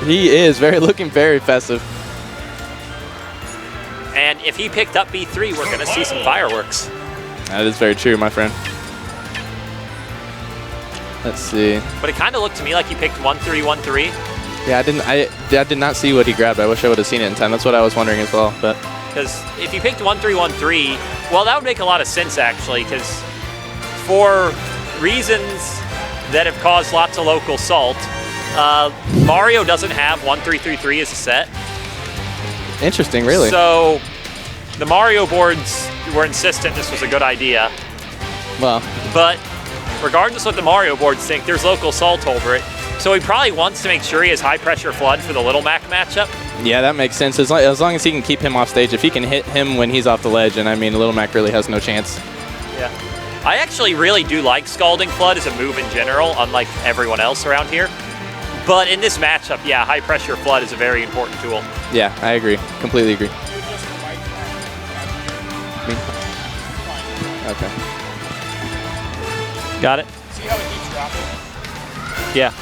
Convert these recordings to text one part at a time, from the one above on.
He is looking very festive. And if he picked up B3, we're going to see some fireworks. That is very true, my friend. Let's see. But it kind of looked to me like he picked 1-3, 1-3. Yeah, I did not see what he grabbed. I wish I would have seen it in time. That's what I was wondering as well. But because if he picked 1-3, 1-3, well, that would make a lot of sense actually. Because for reasons that have caused lots of local salt, Mario doesn't have 1-3-3-3 as a set. Interesting, really. So the Mario boards were insistent this was a good idea. Well, but regardless of what the Mario boards think, there's local salt over it. So he probably wants to make sure he has high pressure flood for the Little Mac matchup. Yeah, that makes sense. As long as he can keep him off stage, if he can hit him when he's off the ledge, and I mean, Little Mac really has no chance. Yeah. I actually really do like Scalding Flood as a move in general, unlike everyone else around here. But in this matchup, yeah, high pressure flood is a very important tool. Yeah, I agree. Completely agree. Okay. Got it? See how it keeps dropping? Yeah.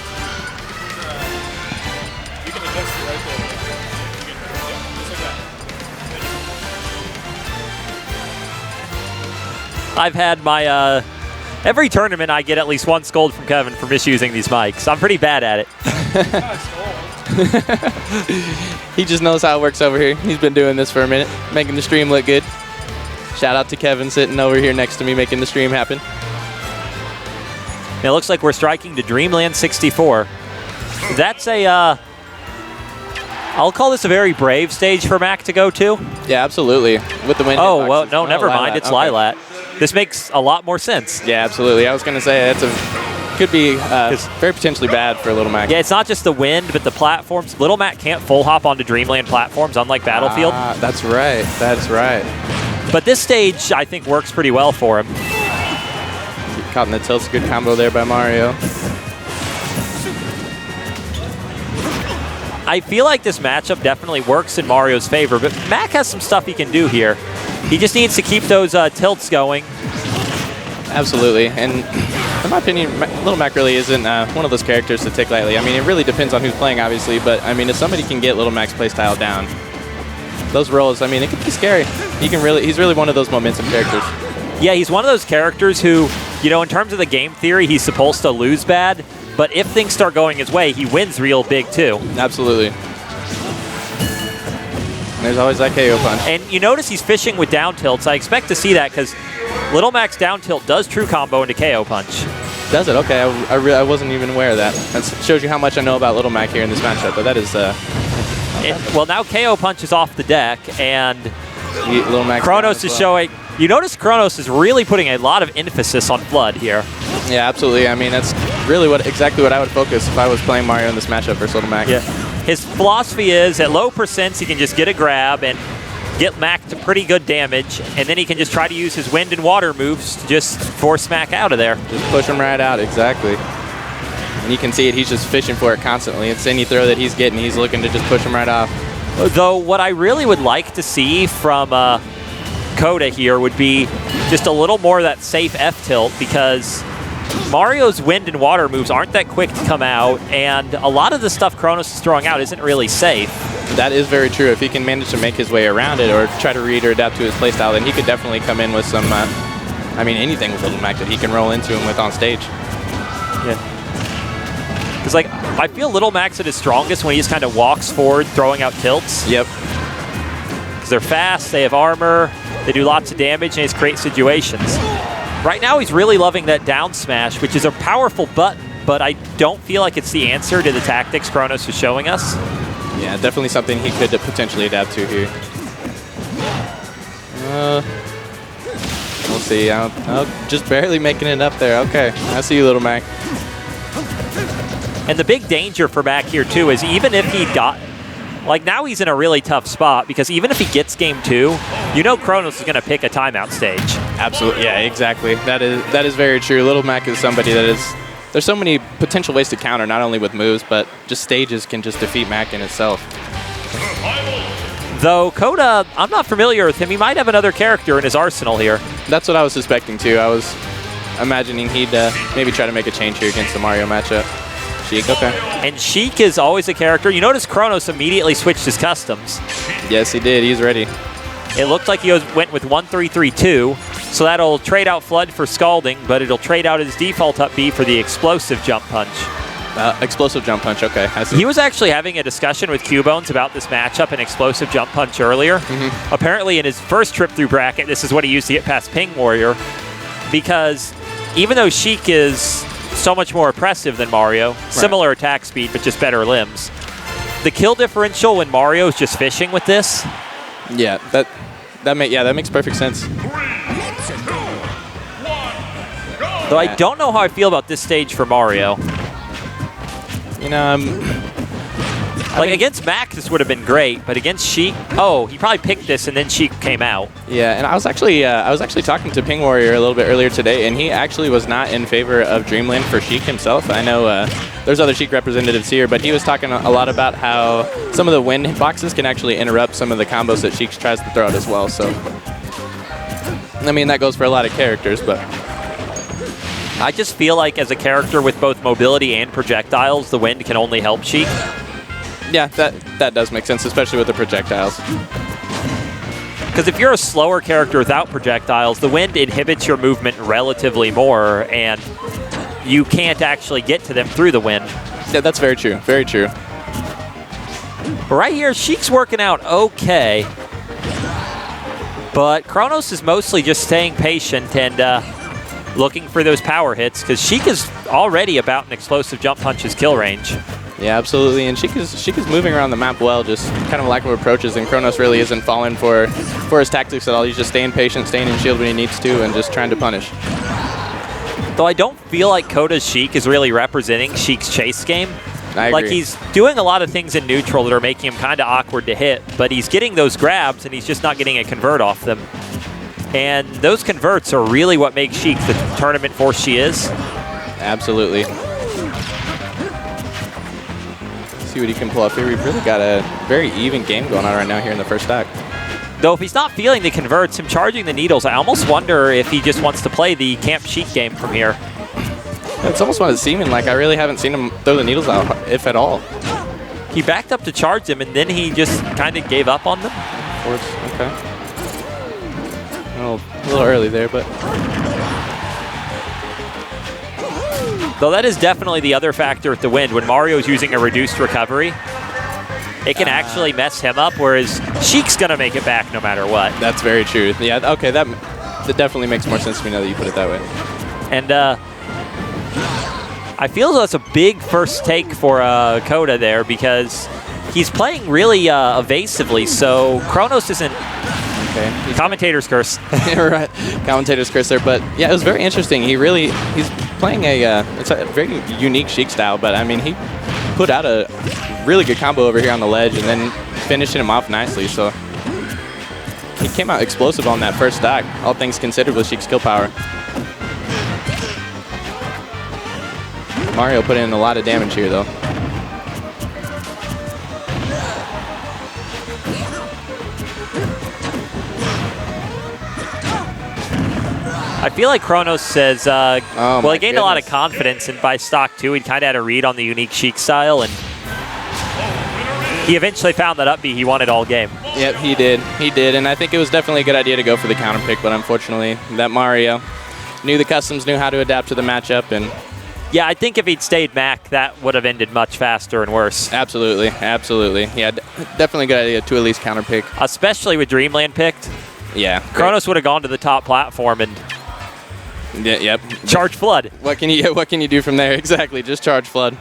You can adjust it right there. Just like that. I've had my, every tournament I get at least one scold from Kevin for misusing these mics. I'm pretty bad at it. He just knows how it works over here. He's been doing this for a minute, making the stream look good. Shout out to Kevin sitting over here next to me, making the stream happen. It looks like we're striking to Dreamland 64. That's a, I'll call this a very brave stage for Mac to go to. Yeah, absolutely. With the wind. Oh, well, no, never mind. It's Lilat. This makes a lot more sense. Yeah, absolutely. I was going to say could be very potentially bad for Little Mac. Yeah, it's not just the wind, but the platforms. Little Mac can't full hop onto Dreamland platforms, unlike Battlefield. That's right. That's right. But this stage, I think, works pretty well for him. Caught in the tilts. Good combo there by Mario. I feel like this matchup definitely works in Mario's favor, but Mac has some stuff he can do here. He just needs to keep those tilts going. Absolutely. And in my opinion, Little Mac really isn't one of those characters to take lightly. I mean, it really depends on who's playing, obviously, but I mean, if somebody can get Little Mac's playstyle down, those rolls, I mean, it could be scary. He's really one of those momentum characters. Yeah, he's one of those characters who, you know, in terms of the game theory, he's supposed to lose bad, but if things start going his way, he wins real big too. Absolutely. And there's always that KO punch. And you notice he's fishing with down tilts. I expect to see that because Little Mac's down tilt does true combo into KO punch. Does it? Okay, I wasn't even aware of that. That shows you how much I know about Little Mac here in this matchup, but that is... well, now KO punch is off the deck, and Little Mac Kronos is showing... You notice Kronos is really putting a lot of emphasis on Flood here. Yeah, absolutely. I mean, that's really exactly what I would focus if I was playing Mario in this matchup versus Little Mac. Yeah. His philosophy is at low percents he can just get a grab and get Mac to pretty good damage, and then he can just try to use his wind and water moves to just force Mac out of there. Just push him right out, exactly. And you can see it, he's just fishing for it constantly. It's any throw that he's getting, he's looking to just push him right off. Though what I really would like to see from K0hta here would be just a little more of that safe F-tilt, because Mario's wind and water moves aren't that quick to come out, and a lot of the stuff Kronos is throwing out isn't really safe. That is very true. If he can manage to make his way around it or try to read or adapt to his playstyle, then he could definitely come in with some, I mean, anything with Little Mac that he can roll into him with on stage. Yeah. Because, like, I feel Little Mac's at his strongest when he just kind of walks forward, throwing out tilts. Yep. Because they're fast, they have armor, they do lots of damage, and they just create situations. Right now, he's really loving that down smash, which is a powerful button, but I don't feel like it's the answer to the tactics Kronos is showing us. Yeah, definitely something he could potentially adapt to here. We'll see. Just barely making it up there. Okay, I see you, Little Mac. And the big danger for Mac here, too, is even if he got... Like, now he's in a really tough spot, because even if he gets game 2, you know Kronos is going to pick a timeout stage. Absolutely, yeah, exactly. That is very true. Little Mac is somebody that is... There's so many potential ways to counter, not only with moves, but just stages can just defeat Mac in itself. Though K0hta, I'm not familiar with him. He might have another character in his arsenal here. That's what I was suspecting, too. I was imagining he'd maybe try to make a change here against the Mario matchup. Sheik, okay. And Sheik is always a character. You notice Kronos immediately switched his customs. Yes, he did. He's ready. It looked like he went with 1-3-3-2, so that'll trade out Flood for Scalding, but it'll trade out his default up B for the Explosive Jump Punch. Explosive Jump Punch, okay. I see. He was actually having a discussion with Cubones about this matchup and Explosive Jump Punch earlier. Apparently in his first trip through bracket, this is what he used to get past Ping Warrior, because even though Sheik is so much more oppressive than Mario, similar attack speed, but just better limbs, the kill differential when Mario is just fishing with this. Yeah, that makes perfect sense. Though I don't know how I feel about this stage for Mario. You know, against Mac, this would have been great, but against Sheik, oh, he probably picked this and then Sheik came out. Yeah, and I was actually talking to Ping Warrior a little bit earlier today, and he actually was not in favor of Dreamland for Sheik himself. I know there's other Sheik representatives here, but he was talking a lot about how some of the wind hitboxes can actually interrupt some of the combos that Sheik tries to throw out as well. So, I mean, that goes for a lot of characters, but I just feel like as a character with both mobility and projectiles, the wind can only help Sheik. Yeah, that does make sense, especially with the projectiles. Because if you're a slower character without projectiles, the wind inhibits your movement relatively more, and you can't actually get to them through the wind. Yeah, that's very true. Very true. But right here, Sheik's working out okay. But Kronos is mostly just staying patient and looking for those power hits, because Sheik is already about an Explosive Jump Punch's kill range. Yeah, absolutely. And Sheik is moving around the map well, just kind of lack of approaches, and Kronos really isn't falling for his tactics at all. He's just staying patient, staying in shield when he needs to, and just trying to punish. Though I don't feel like K0hta's Sheik is really representing Sheik's chase game. I agree. Like, he's doing a lot of things in neutral that are making him kind of awkward to hit, but he's getting those grabs, and he's just not getting a convert off them. And those converts are really what make Sheik the tournament force she is. Absolutely. See what he can pull off here. We've really got a very even game going on right now here in the first act. Though if he's not feeling the converts, him charging the needles, I almost wonder if he just wants to play the Camp Sheik game from here. It's almost what it's seeming like. I really haven't seen him throw the needles out, if at all. He backed up to charge them, and then he just kind of gave up on them. Of course, okay. A little early there, but... Though that is definitely the other factor with the wind. When Mario's using a reduced recovery, it can actually mess him up, whereas Sheik's going to make it back no matter what. That's very true. Yeah, okay, that definitely makes more sense to me now that you put it that way. And I feel that's a big first take for K0hta there, because he's playing really evasively, so Kronos isn't... Okay. Commentator's curse. Right, commentator's curse there, but yeah, it was very interesting. He's playing it's a very unique Sheik style, but I mean, he put out a really good combo over here on the ledge and then finishing him off nicely, so he came out explosive on that first stock, all things considered, with Sheik's skill power. Mario put in a lot of damage here, though. I feel like Kronos says, well, he gained a lot of confidence, and by stock 2, he kind of had a read on the unique Sheik style, and he eventually found that up B he wanted all game. Yep, he did. He did, and I think it was definitely a good idea to go for the counter pick, but unfortunately, that Mario knew the customs, knew how to adapt to the matchup, and... Yeah, I think if he'd stayed Mac, that would have ended much faster and worse. Absolutely, absolutely. Yeah, definitely a good idea to at least counter pick. Especially with Dreamland picked. Yeah. Kronos would have gone to the top platform and... Yeah, yep. Charge Flood. What can you do from there? Exactly, just charge Flood.